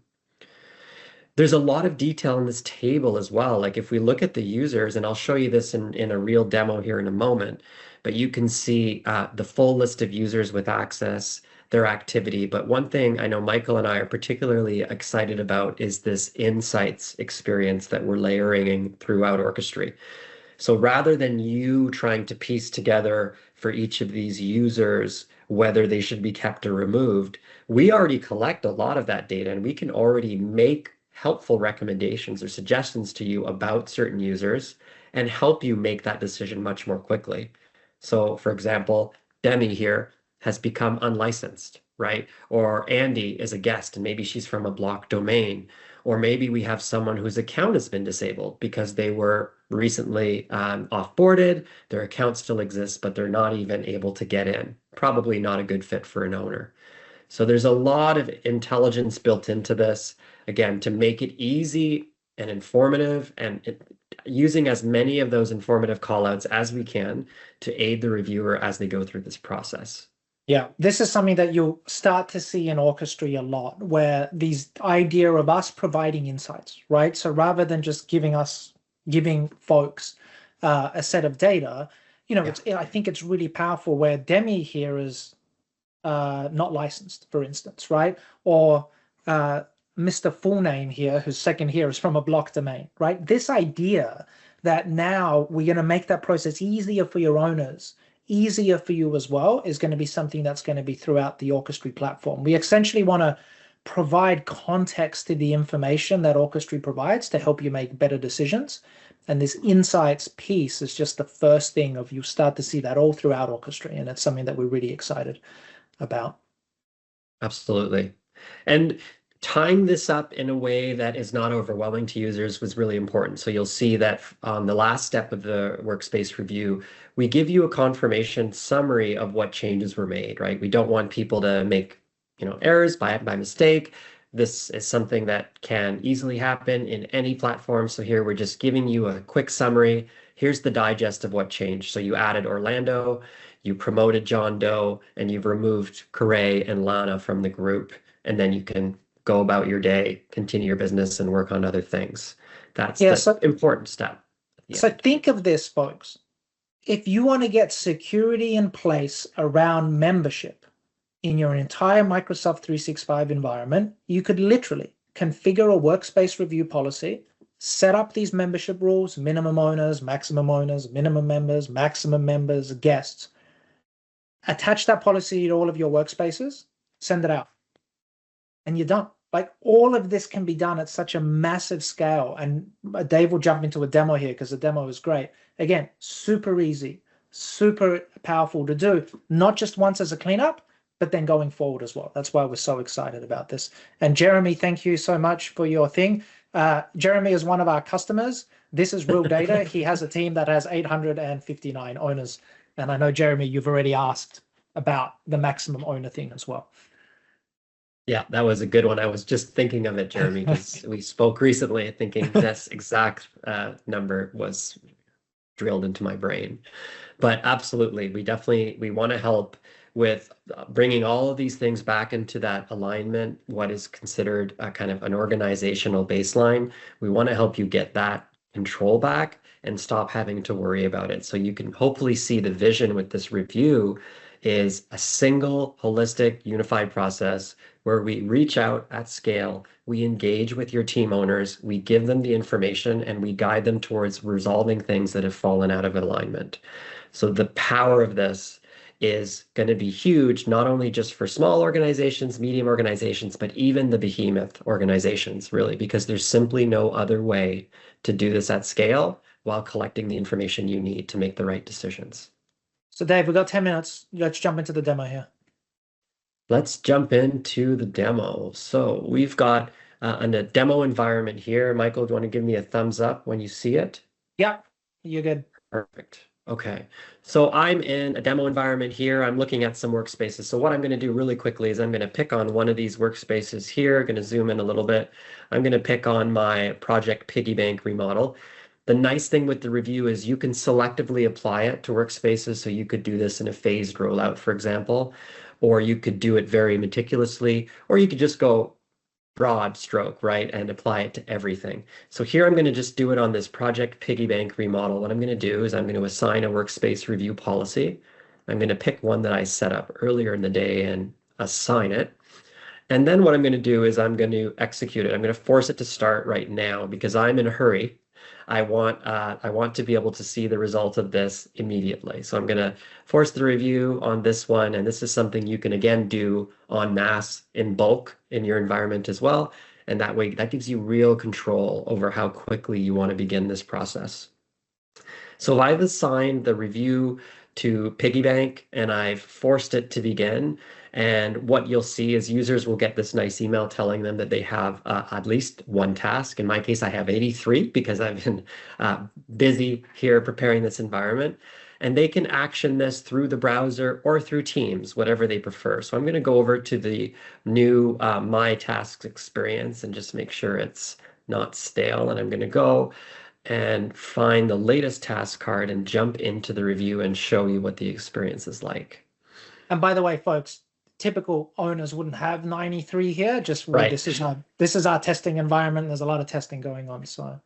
There's a lot of detail in this table as well. Like if we look at the users, and I'll show you this in a real demo here in a moment, but you can see the full list of users with access, their activity. But one thing I know Michael and I are particularly excited about is this insights experience that we're layering throughout Orchestry. So rather than you trying to piece together for each of these users whether they should be kept or removed, we already collect a lot of that data and we can already make helpful recommendations or suggestions to you about certain users and help you make that decision much more quickly. So for example, Demi here has become unlicensed, right? Or Andy is a guest and maybe she's from a blocked domain. Or maybe we have someone whose account has been disabled because they were recently off-boarded, their account still exists, but they're not even able to get in. Probably not a good fit for an owner. So there's a lot of intelligence built into this, again, to make it easy and informative and using as many of those informative callouts as we can to aid the reviewer as they go through this process. Yeah, this is something that you'll start to see in Orchestry a lot, where these idea of us providing insights, right? So rather than just giving folks a set of data, I think it's really powerful where Demi here is not licensed, for instance, right? Or Mr. Full Name here, who's second here, is from a block domain, right? This idea that now we're going to make that process easier for your owners, easier for you as well, is going to be something that's going to be throughout the Orchestry platform. We essentially want to provide context to the information that Orchestry provides to help you make better decisions. And this insights piece is just the first thing of you start to see that all throughout Orchestry. And it's something that we're really excited about. Absolutely. And tying this up in a way that is not overwhelming to users was really important. So you'll see that on the last step of the workspace review, we give you a confirmation summary of what changes were made, right? We don't want people to make, errors by mistake. This is something that can easily happen in any platform. So here we're just giving you a quick summary. Here's the digest of what changed. So you added Orlando, you promoted John Doe, and you've removed Corey and Lana from the group. And then you can go about your day, continue your business, and work on other things. That's the important step. So think of this, folks. If you want to get security in place around membership in your entire Microsoft 365 environment, you could literally configure a workspace review policy, set up these membership rules, minimum owners, minimum members, maximum members, guests, attach that policy to all of your workspaces, send it out, and you're done. Like all of this can be done at such a massive scale. And Dave will jump into a demo here because the demo is great. Again, super easy, super powerful to do, not just once as a cleanup, but then going forward as well. That's why we're so excited about this. And Jeremy, thank you so much for your thing. Jeremy is one of our customers. This is real data. He has a team that has 859 owners. And I know, Jeremy, you've already asked about the maximum owner thing as well. Yeah, that was a good one. I was just thinking of it, Jeremy, because we spoke recently, thinking this exact number was drilled into my brain. But absolutely, we want to help with bringing all of these things back into that alignment, what is considered a kind of an organizational baseline. We want to help you get that control back and stop having to worry about it. So you can hopefully see the vision with this review is a single, holistic, unified process where we reach out at scale, we engage with your team owners, we give them the information, and we guide them towards resolving things that have fallen out of alignment. So the power of this is going to be huge, not only just for small organizations, medium organizations, but even the behemoth organizations, really, because there's simply no other way to do this at scale while collecting the information you need to make the right decisions. So Dave, we've got 10 minutes. Let's jump into the demo here. Let's jump into the demo. So we've got a demo environment here. Michael, do you want to give me a thumbs up when you see it? Yeah, you're good. Perfect. Okay, so I'm in a demo environment here. I'm looking at some workspaces. So what I'm going to do really quickly is I'm going to pick on one of these workspaces here. I'm going to zoom in a little bit. I'm going to pick on my Project Piggy Bank remodel. The nice thing with the review is you can selectively apply it to workspaces. So you could do this in a phased rollout, for example, or you could do it very meticulously, or you could just go broad stroke, right, and apply it to everything. So here I'm going to just do it on this project piggy bank remodel. What I'm going to do is I'm going to assign a workspace review policy. I'm going to pick one that I set up earlier in the day and assign it. And then what I'm going to do is I'm going to execute it. I'm going to force it to start right now because I'm in a hurry. I want to be able to see the result of this immediately. So I'm going to force the review on this one, and this is something you can again do en masse in bulk in your environment as well. And that way, that gives you real control over how quickly you want to begin this process. So I've assigned the review to piggy bank and I've forced it to begin. And what you'll see is users will get this nice email telling them that they have at least one task. In my case, I have 83 because I've been busy here preparing this environment. And they can action this through the browser or through Teams, whatever they prefer. So I'm going to go over to the new My Tasks experience and just make sure it's not stale. And I'm going to go and find the latest task card and jump into the review and show you what the experience is like. And by the way, folks, typical owners wouldn't have 93 here. Just right. This is our testing environment. There's a lot of testing going on. So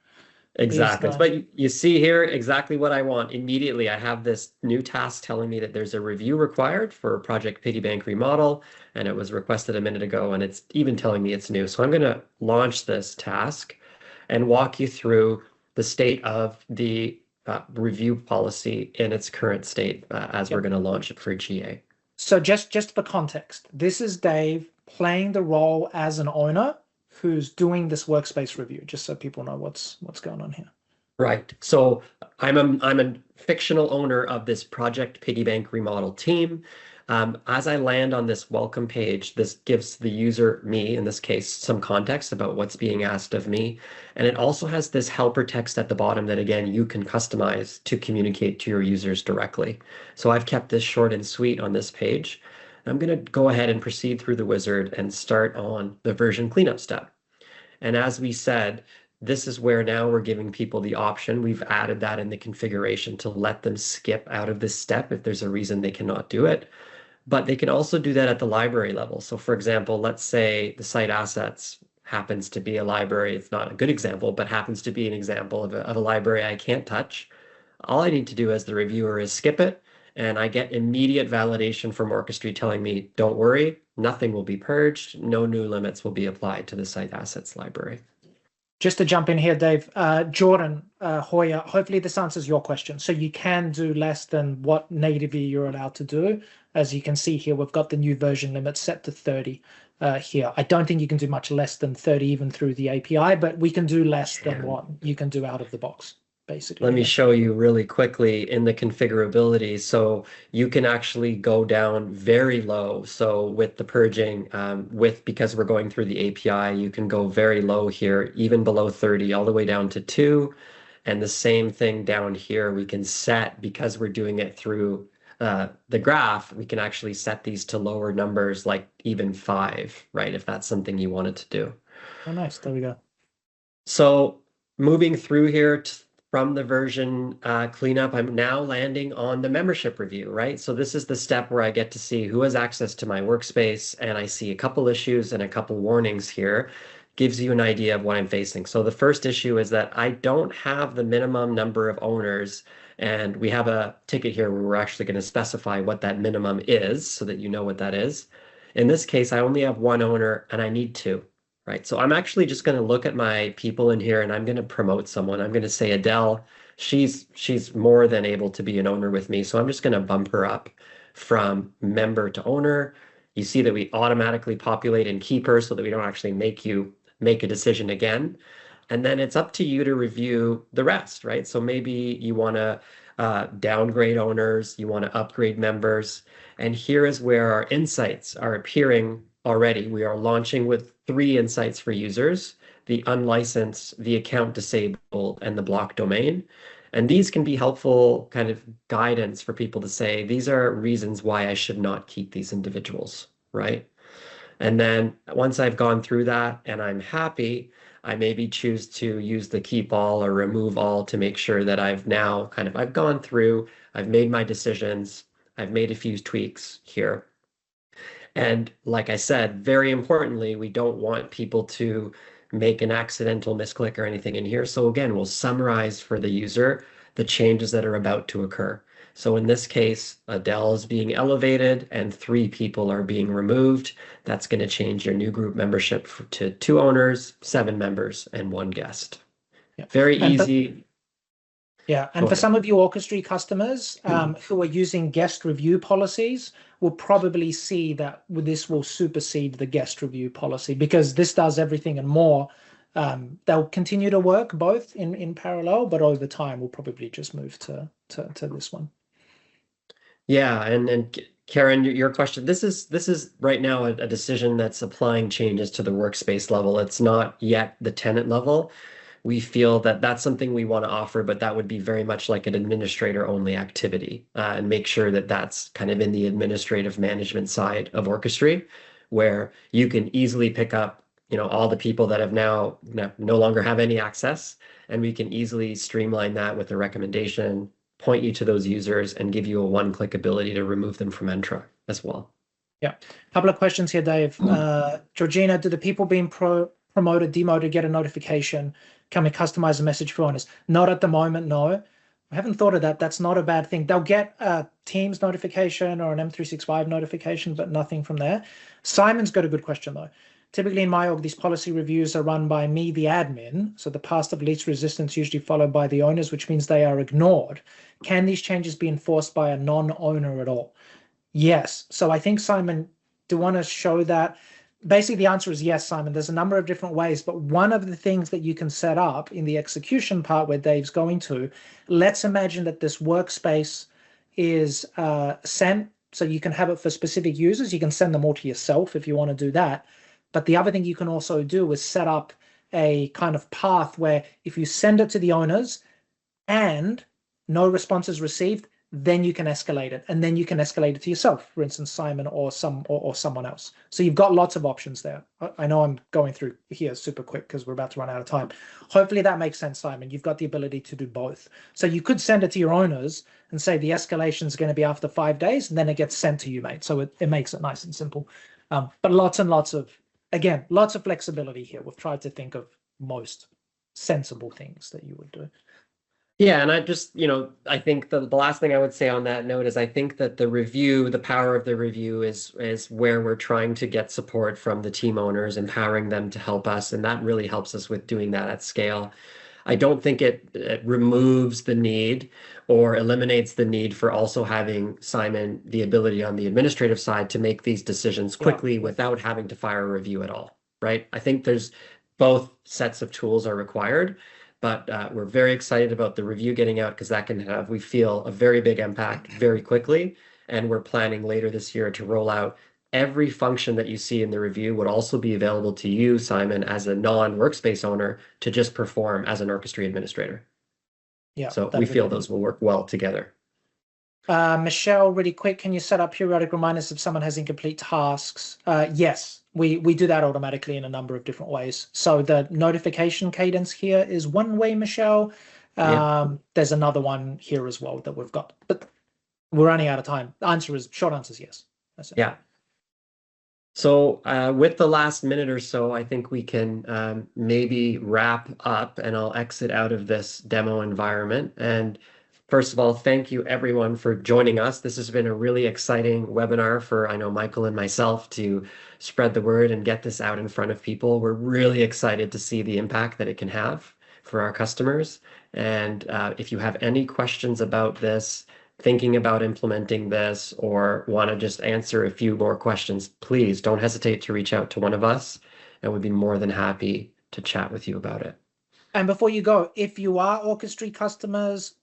exactly. But you see here exactly what I want. Immediately, I have this new task telling me that there's a review required for Project Piggy Bank Remodel, and it was requested a minute ago, and it's even telling me it's new. So I'm going to launch this task and walk you through the state of the review policy in its current state as we're going to launch it for GA. So just for context, this is Dave playing the role as an owner who's doing this workspace review, just so people know what's going on here. Right. So I'm a fictional owner of this Project Piggy Bank Remodel team. As I land on this welcome page, this gives the user, me in this case, some context about what's being asked of me. And it also has this helper text at the bottom that, again, you can customize to communicate to your users directly. So I've kept this short and sweet on this page. I'm going to go ahead and proceed through the wizard and start on the version cleanup step. And as we said, this is where now we're giving people the option. We've added that in the configuration to let them skip out of this step if there's a reason they cannot do it. But they can also do that at the library level. So for example, let's say the site assets happens to be a library. It's not a good example, but happens to be an example of a library I can't touch. All I need to do as the reviewer is skip it, and I get immediate validation from Orchestry telling me, don't worry, nothing will be purged, no new limits will be applied to the site assets library. Just to jump in here, Dave, Jordan Hoyer, hopefully this answers your question. So you can do less than what natively you're allowed to do. As you can see here, we've got the new version limit set to 30 here. I don't think you can do much less than 30 even through the API, but we can do less than what you can do out of the box, basically. Let me show you really quickly in the configurability. So you can actually go down very low. So with the purging, because we're going through the API, you can go very low here, even below 30, all the way down to 2. And the same thing down here, we can set, because we're doing it through the graph, we can actually set these to lower numbers, like even 5, right? If that's something you wanted to do. Oh, nice. There we go. So moving through here from the version cleanup, I'm now landing on the membership review, right? So this is the step where I get to see who has access to my workspace, and I see a couple issues and a couple warnings here. Gives you an idea of what I'm facing. So the first issue is that I don't have the minimum number of owners, and we have a ticket here where we're actually going to specify what that minimum is so that you know what that is. In this case, I only have one owner and I need 2, right? So I'm actually just going to look at my people in here and I'm going to promote someone. I'm going to say Adele, she's more than able to be an owner with me. So I'm just going to bump her up from member to owner. You see that we automatically populate and keep her so that we don't actually make you make a decision again. And then it's up to you to review the rest, right? So maybe you want to downgrade owners, you want to upgrade members. And here is where our insights are appearing already. We are launching with 3 insights for users: the unlicensed, the account disabled, and the blocked domain. And these can be helpful kind of guidance for people to say, these are reasons why I should not keep these individuals, right? And then once I've gone through that and I'm happy, I maybe choose to use the keep all or remove all to make sure that I've now I've gone through, I've made my decisions, I've made a few tweaks here. And like I said, very importantly, we don't want people to make an accidental misclick or anything in here. So again, we'll summarize for the user the changes that are about to occur. So in this case, Adele is being elevated and 3 people are being removed. That's going to change your new group membership to 2 owners, 7 members, and 1 guest. Yeah. Very easy. Yeah, and for some of you Orchestry customers who are using guest review policies, will probably see that this will supersede the guest review policy, because this does everything and more. They'll continue to work both in parallel, but over time we'll probably just move to this one. Yeah, and Karen, your question, this is right now a decision that's applying changes to the workspace level. It's not yet the tenant level. We feel that that's something we want to offer, but that would be very much like an administrator only activity, and make sure that that's kind of in the administrative management side of Orchestry, where you can easily pick up, all the people that have now no longer have any access, and we can easily streamline that with a recommendation, point you to those users, and give you a one-click ability to remove them from Entra as well. Yeah, a couple of questions here, Dave. Georgina, do the people being promoted, demoted get a notification? Can we customize a message for owners? Not at the moment, no. I haven't thought of that. That's not a bad thing. They'll get a Teams notification or an M365 notification, but nothing from there. Simon's got a good question, though. Typically in my org, these policy reviews are run by me, the admin. So the path of least resistance usually followed by the owners, which means they are ignored. Can these changes be enforced by a non-owner at all? Yes. So I think, Simon, do you want to show that? Basically, the answer is yes, Simon. There's a number of different ways, but one of the things that you can set up in the execution part where Dave's going to, let's imagine that this workspace is sent, so you can have it for specific users. You can send them all to yourself if you want to do that. But the other thing you can also do is set up a kind of path where if you send it to the owners and no response is received, then you can escalate it, and then you can escalate it to yourself, for instance, Simon or someone else. So you've got lots of options there. I know I'm going through here super quick because we're about to run out of time. Hopefully that makes sense, Simon. You've got the ability to do both. So you could send it to your owners and say the escalation is going to be after 5 days, and then it gets sent to you, mate. So it makes it nice and simple. But lots and lots of, again, lots of flexibility here. We've tried to think of most sensible things that you would do. Yeah, and I just, I think the last thing I would say on that note is I think that the power of the review is where we're trying to get support from the team owners, empowering them to help us, and that really helps us with doing that at scale. I don't think it removes the need or eliminates the need for also having, Simon, the ability on the administrative side to make these decisions quickly without having to fire a review at all, right? I think there's both sets of tools are required. But we're very excited about the review getting out because that can have, we feel, a very big impact very quickly. And we're planning later this year to roll out every function that you see in the review would also be available to you, Simon, as a non-workspace owner to just perform as an Orchestry administrator. Yeah. So we feel those will work well together. Michelle, really quick, can you set up periodic reminders if someone has incomplete tasks? Yes. We do that automatically in a number of different ways. So the notification cadence here is one way, Michelle. There's another one here as well that we've got, but we're running out of time. Short answer is yes. That's it. Yeah. So with the last minute or so, I think we can maybe wrap up, and I'll exit out of this demo environment. And first of all, thank you everyone for joining us. This has been a really exciting webinar for, I know, Michael and myself to spread the word and get this out in front of people. We're really excited to see the impact that it can have for our customers. And if you have any questions about this, thinking about implementing this, or want to just answer a few more questions, please don't hesitate to reach out to one of us, and we'd be more than happy to chat with you about it. And before you go, if you are Orchestry customers,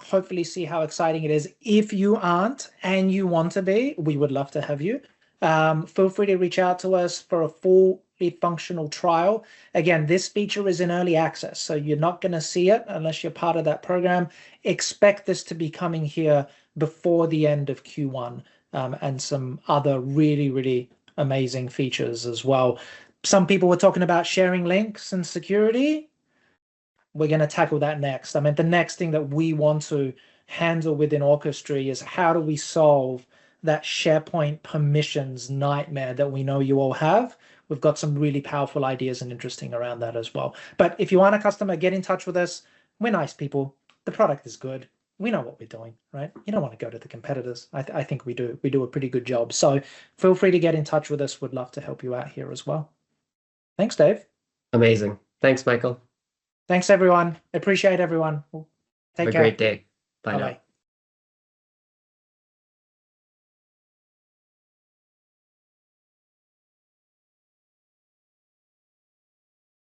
hopefully see how exciting it is. If you aren't and you want to be, we would love to have you. Feel free to reach out to us for a fully functional trial. Again, this feature is in early access, so you're not going to see it unless you're part of that program. Expect this to be coming here before the end of Q1, and some other really, really amazing features as well. some people were talking about sharing links and security. We're going to tackle that next. I mean, the next thing that we want to handle within Orchestry is how do we solve that SharePoint permissions nightmare that we know you all have. We've got some really powerful ideas and interesting around that as well. But if you aren't a customer, get in touch with us. We're nice people. The product is good. We know what we're doing, right? You don't want to go to the competitors. I think we do. We do a pretty good job. So feel free to get in touch with us. We'd love to help you out here as well. Thanks, Dave. Amazing. Thanks, Michael. Thanks, everyone. Appreciate everyone. Take Have a care. great day. Bye now. Bye-bye.